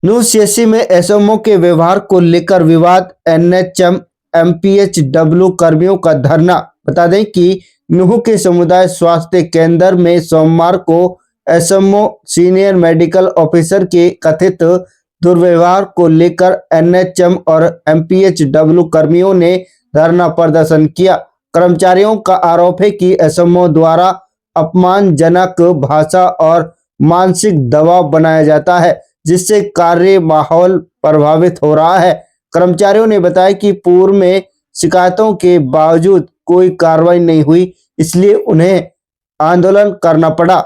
New CSC में SMO के व्यवहार को लेकर विवाद, एनएचएम एमपीएचडब्ल्यू कर्मियों का धरना। बता दें कि नूह के समुदाय स्वास्थ्य केंद्र में सोमवार को एसएमओ सीनियर मेडिकल ऑफिसर के कथित दुर्व्यवहार को लेकर एनएचएम और एमपीएचडब्ल्यू कर्मियों ने धरना प्रदर्शन किया। कर्मचारियों का आरोप है कि एसएमओ द्वारा अपमानजनक भाषा और मानसिक दबाव बनाया जाता है, जिससे कार्य माहौल प्रभावित हो रहा है। कर्मचारियों ने बताया कि पूर्व में शिकायतों के बावजूद कोई कार्रवाई नहीं हुई, इसलिए उन्हें आंदोलन करना पड़ा।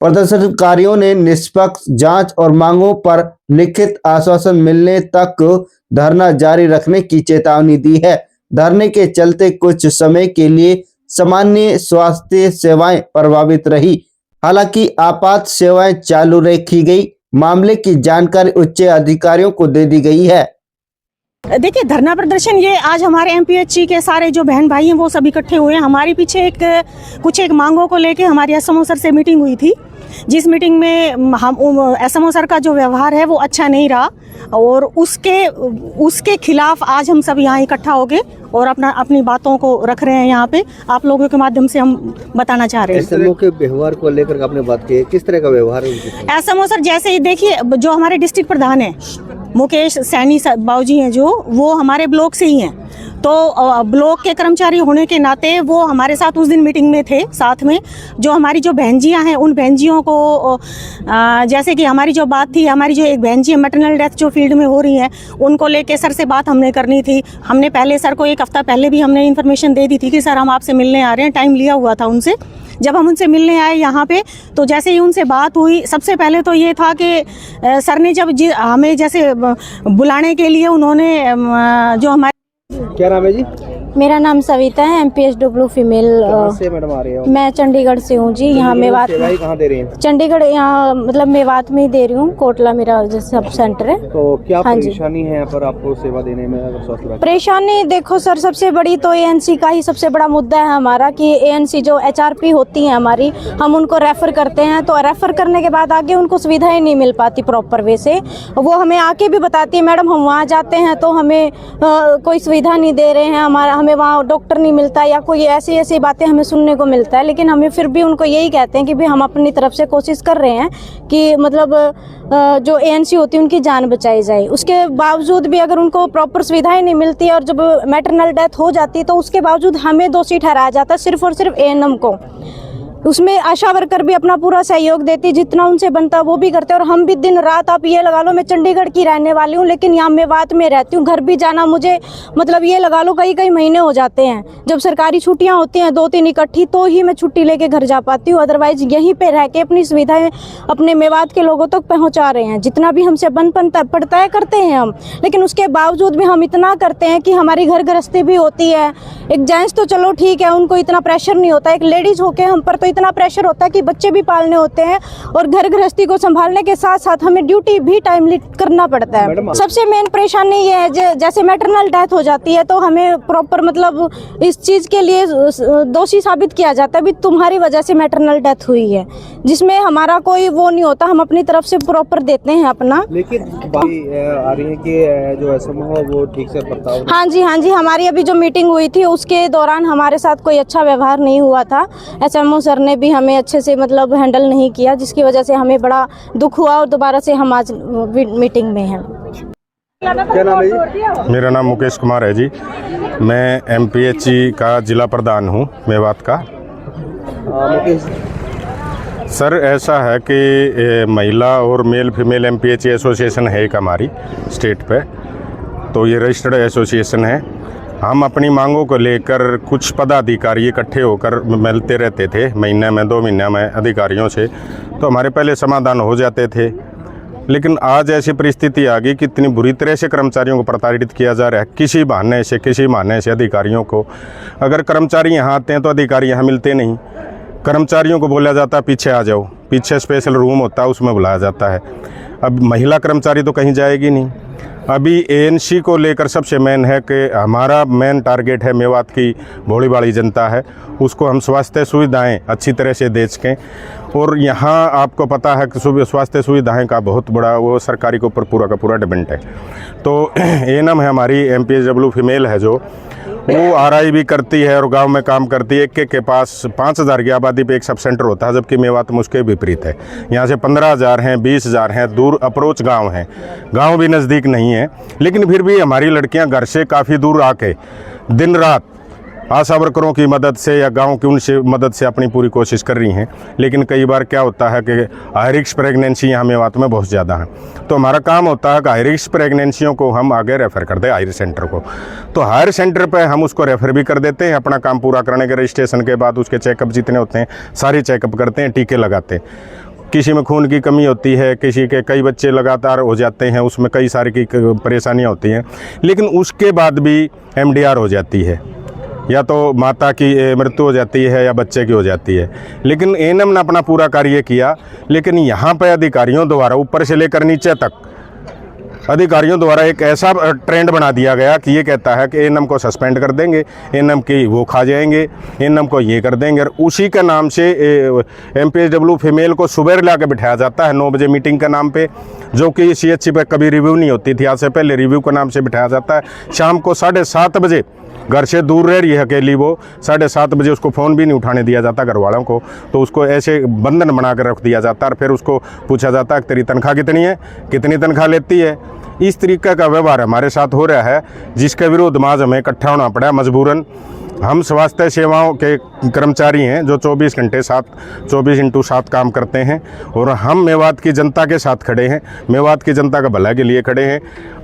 प्रदर्शनकारियों ने निष्पक्ष जांच और मांगों पर लिखित आश्वासन मिलने तक धरना जारी रखने की चेतावनी दी है। धरने के चलते कुछ समय के लिए सामान्य स्वास्थ्य सेवाएं प्रभावित रही, हालांकि आपात सेवाएं चालू रखी गई। मामले की जानकारी उच्च अधिकारियों को दे दी गई है। देखिए, धरना प्रदर्शन ये आज हमारे एमपीएचसी के सारे जो बहन भाई हैं वो सब इकट्ठे हुए हैं। हमारे पीछे कुछ मांगों को लेके हमारी एसएमओ सर से मीटिंग हुई थी, जिस मीटिंग में हम एसएमओ सर का जो व्यवहार है वो अच्छा नहीं रहा और उसके खिलाफ आज हम सब यहाँ इकट्ठा हो गए और अपनी बातों को रख रहे हैं। यहाँ पे आप लोगों के माध्यम से हम बताना चाह रहे हैं। एसएमओ के व्यवहार को लेकर आपने बात की है, किस तरह का व्यवहार है? एसएमओ सर जैसे देखिए, जो हमारे डिस्ट्रिक्ट प्रधान है मुकेश सैनी बाबूजी हैं, जो वो हमारे ब्लॉक से ही हैं, तो ब्लॉक के कर्मचारी होने के नाते वो हमारे साथ उस दिन मीटिंग में थे। साथ में जो हमारी जो बहनजियाँ हैं, उन बहनजियों को जैसे कि हमारी जो बात थी, हमारी जो एक बहनजी मैटरनल डेथ जो फील्ड में हो रही है, उनको लेके सर से बात हमने करनी थी। हमने पहले सर को एक हफ्ता पहले भी हमने इन्फॉर्मेशन दे दी थी कि सर हम आपसे मिलने आ रहे हैं, टाइम लिया हुआ था उनसे। जब हम उनसे मिलने आए यहाँ पे, तो जैसे ही उनसे बात हुई, सबसे पहले तो ये था कि सर ने जब हमें जैसे बुलाने के लिए उन्होंने जो हमारे, क्या नाम है जी? मेरा नाम सविता है, एमपीएचडब्ल्यू फीमेल। से मैडम आ रही है? मैं चंडीगढ़ से हूँ जी। यहाँ मेवात सेवाएं कहाँ दे रही हैं? चंडीगढ़, यहाँ मतलब मेवात में ही दे रही हूँ। कोटला मेरा जो सब सेंटर है। तो क्या हाँ परेशानी है यहाँ पर आपको सेवा देने में? अगर स्वास्थ्य परेशानी देखो सर, सबसे बड़ी तो एएनसी का ही सबसे बड़ा मुद्दा है हमारा कि एएनसी जो एचआरपी होती है हमारी, हम उनको रेफर करते हैं, तो रेफर करने के बाद आगे उनको सुविधाएं नहीं मिल पाती प्रॉपर वे से। वो हमें आके भी बताती है, मैडम हम वहाँ जाते हैं तो हमें कोई सुविधा नहीं दे रहे हैं, हमें वहाँ डॉक्टर नहीं मिलता, या कोई ऐसी ऐसी बातें हमें सुनने को मिलता है। लेकिन हमें फिर भी उनको यही कहते हैं कि भाई हम अपनी तरफ से कोशिश कर रहे हैं कि मतलब जो एएनसी होती है उनकी जान बचाई जाए। उसके बावजूद भी अगर उनको प्रॉपर सुविधाएं नहीं मिलती और जब मैटरनल डेथ हो जाती है तो उसके बावजूद हमें दोषी ठहराया जाता है, सिर्फ और सिर्फ एएनएम को। उसमें आशा वर्कर भी अपना पूरा सहयोग देती, जितना उनसे बनता वो भी करते हैं। और हम भी दिन रात, आप ये लगा लो, मैं चंडीगढ़ की रहने वाली हूँ लेकिन यहाँ मेवात में रहती हूँ। घर भी जाना मुझे मतलब ये लगा लो कई महीने हो जाते हैं। जब सरकारी छुट्टियाँ होती हैं 2-3 इकट्ठी, तो ही मैं छुट्टी लेके घर जा पाती हूँ। अदरवाइज यहीं पे रह के अपनी सुविधाएं अपने मेवात के लोगों तक पहुँचा रहे हैं। जितना भी हमसे बन पड़ता है करते हैं हम, लेकिन उसके बावजूद भी हम इतना करते हैं कि हमारी घर गृहस्थी भी होती है। एक जेंट्स तो चलो ठीक है, उनको इतना प्रेशर नहीं होता, एक लेडीज होके हम पर तो इतना प्रेशर होता है कि बच्चे भी पालने होते हैं और घर गृहस्थी को संभालने के साथ साथ हमें ड्यूटी भी टाइमली करना पड़ता है। सबसे मेन परेशानी ये है, जैसे मैटरनल डेथ हो जाती है तो हमें प्रॉपर मतलब इस चीज के लिए दोषी साबित किया जाता है भी तुम्हारी वजह से मैटरनल डेथ हुई है, जिसमें हमारा कोई वो नहीं होता। हम अपनी तरफ से प्रॉपर देते हैं अपना। लेकिन आ रही है कि जो एसएमओ है वो ठीक से बर्ताव। हाँ जी, हमारी अभी जो मीटिंग हुई थी उसके दौरान हमारे साथ कोई अच्छा व्यवहार नहीं हुआ था। एसएमओ सर ने भी हमें अच्छे से मतलब हैंडल नहीं किया, जिसकी वजह से हमें बड़ा दुख हुआ और दोबारा से हम आज मीटिंग में हैं। क्या नाम है जी? मेरा नाम मुकेश कुमार है जी। मैं एमपीएचसी का जिला प्रधान हूँ मेवात का। सर ऐसा है कि महिला और मेल फीमेल एमपीएचसी एसोसिएशन है एक हमारी स्टेट पे, तो ये रजिस्टर्ड एसोसिएशन है। हम अपनी मांगों को लेकर कुछ पदाधिकारी इकट्ठे होकर मिलते रहते थे, महीने में 2 महीने में अधिकारियों से, तो हमारे पहले समाधान हो जाते थे। लेकिन आज ऐसी परिस्थिति आ गई कि इतनी बुरी तरह से कर्मचारियों को प्रताड़ित किया जा रहा है, किसी बहाने से अधिकारियों को। अगर कर्मचारी यहाँ आते हैं तो अधिकारी यहाँ मिलते नहीं। कर्मचारियों को बोला जाता है पीछे आ जाओ, पीछे स्पेशल रूम होता है उसमें बुलाया जाता है। अब महिला कर्मचारी तो कहीं जाएगी नहीं। अभी एएनसी को लेकर सबसे मेन है कि हमारा मेन टारगेट है मेवात की भोली भाली जनता है, उसको हम स्वास्थ्य सुविधाएं अच्छी तरह से दे सकें। और यहाँ आपको पता है कि स्वास्थ्य सुविधाएं का बहुत बड़ा वो सरकारी के ऊपर पूरा का पूरा डिपेंड है। तो एएनएम है हमारी एमपीएचडब्ल्यू फीमेल है जो वो आरआई भी करती है और गांव में काम करती है। एक के पास 5,000 की आबादी पे एक सब सेंटर होता है, जबकि मेवात में उसके विपरीत है। यहाँ से 15,000 हैं, 20,000 हैं, दूर अप्रोच गांव हैं, गांव भी नज़दीक नहीं है। लेकिन फिर भी हमारी लड़कियां घर से काफ़ी दूर आके दिन रात आशा वर्करों की मदद से या गांव की उनसे मदद से अपनी पूरी कोशिश कर रही हैं। लेकिन कई बार क्या होता है कि हाई रिस्क प्रेगनेंसी यहाँ मेवात में बहुत ज़्यादा है, तो हमारा काम होता है कि हाई रिस्क प्रेगनेंसियों को हम आगे रेफ़र कर दें हायर सेंटर को। तो हायर सेंटर पे हम उसको रेफ़र भी कर देते हैं। अपना काम पूरा करने के रजिस्ट्रेशन के बाद उसके चेकअप जितने होते हैं सारे चेकअप करते हैं, टीके लगाते हैं। किसी में खून की कमी होती है, किसी के कई बच्चे लगातार हो जाते हैं, उसमें कई सारी की परेशानियाँ होती हैं। लेकिन उसके बाद भी MDR हो जाती है, या तो माता की मृत्यु हो जाती है या बच्चे की हो जाती है। लेकिन एएनएम ने अपना पूरा कार्य किया। लेकिन यहाँ पर अधिकारियों द्वारा ऊपर से लेकर नीचे तक अधिकारियों द्वारा एक ऐसा ट्रेंड बना दिया गया कि ये कहता है कि एएनएम को सस्पेंड कर देंगे, एएनएम की वो खा जाएंगे, एएनएम को ये कर देंगे। और उसी के नाम से एमपीएचडब्ल्यू फीमेल को सुबह ला के बिठाया जाता है 9 बजे मीटिंग के नाम पे, जो कि CHC पे कभी रिव्यू नहीं होती थी। आज से पहले रिव्यू के नाम से बिठाया जाता है। शाम को 7:30 बजे घर से दूर रह रही है अकेली, वो 7:30 बजे उसको फ़ोन भी नहीं उठाने दिया जाता घर वालों को। तो उसको ऐसे बंधन बना कर रख दिया जाता है। और फिर उसको पूछा जाता है तेरी तनख्वाह कितनी है, कितनी तनख्वाह लेती है। इस तरीके का व्यवहार हमारे साथ हो रहा है, जिसके विरुद्ध आज हमें इकट्ठा होना पड़ा मजबूरन। हम स्वास्थ्य सेवाओं के कर्मचारी हैं जो 24 घंटे 24x7 काम करते हैं, और हम मेवात की जनता के साथ खड़े हैं, मेवात की जनता का भला के लिए खड़े हैं।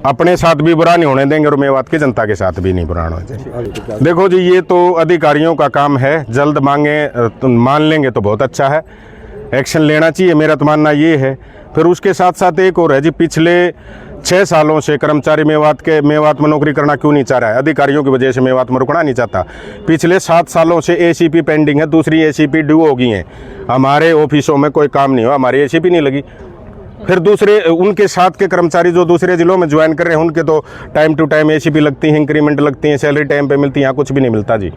अपने साथ भी बुरा नहीं होने देंगे और मेवात की जनता के साथ भी नहीं बुरा होने देंगे। देखो जी, ये तो अधिकारियों का काम है, जल्द मांगे तो मान लेंगे तो बहुत अच्छा है, एक्शन लेना चाहिए, मेरा तो मानना ये है। फिर उसके साथ साथ एक और है जी, पिछले 6 सालों से कर्मचारी मेवात में नौकरी करना क्यों नहीं चाह रहा है? अधिकारियों की वजह से मेवात में रुकना नहीं चाहता। पिछले 7 सालों से ACP पेंडिंग है, दूसरी ACP ड्यू हो गई हैं। हमारे ऑफिसों में कोई काम नहीं हुआ, हमारी ACP नहीं लगी। फिर दूसरे उनके साथ के कर्मचारी जो दूसरे ज़िलों में ज्वाइन कर रहे हैं, उनके तो टाइम टू टाइम ACP लगती है, इंक्रीमेंट लगती हैं, सैलरी टाइम पे मिलती है। यहाँ कुछ भी नहीं मिलता जी।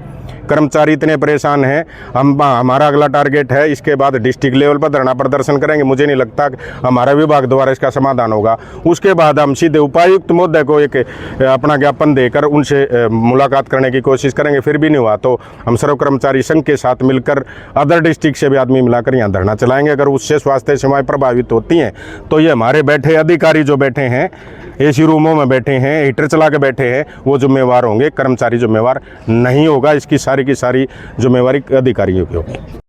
कर्मचारी इतने परेशान हैं। हमारा अगला टारगेट है, इसके बाद डिस्ट्रिक्ट लेवल पर धरना प्रदर्शन करेंगे। मुझे नहीं लगता कि हमारा विभाग द्वारा इसका समाधान होगा। उसके बाद हम सीधे उपायुक्त महोदय को एक अपना ज्ञापन देकर उनसे मुलाकात करने की कोशिश करेंगे। फिर भी नहीं हुआ तो हम सर्व कर्मचारी संघ के साथ मिलकर अदर डिस्ट्रिक्ट से भी आदमी मिलाकर यहाँ धरना चलाएंगे। अगर उससे स्वास्थ्य सेवाएं प्रभावित होती हैं तो ये हमारे बैठे अधिकारी जो बैठे हैं AC रूमों में बैठे हैं, हीटर चला के बैठे हैं, वो जिम्मेवार होंगे। कर्मचारी जिम्मेवार नहीं होगा। इसकी सारी की सारी जिम्मेवारी अधिकारियों की होगी।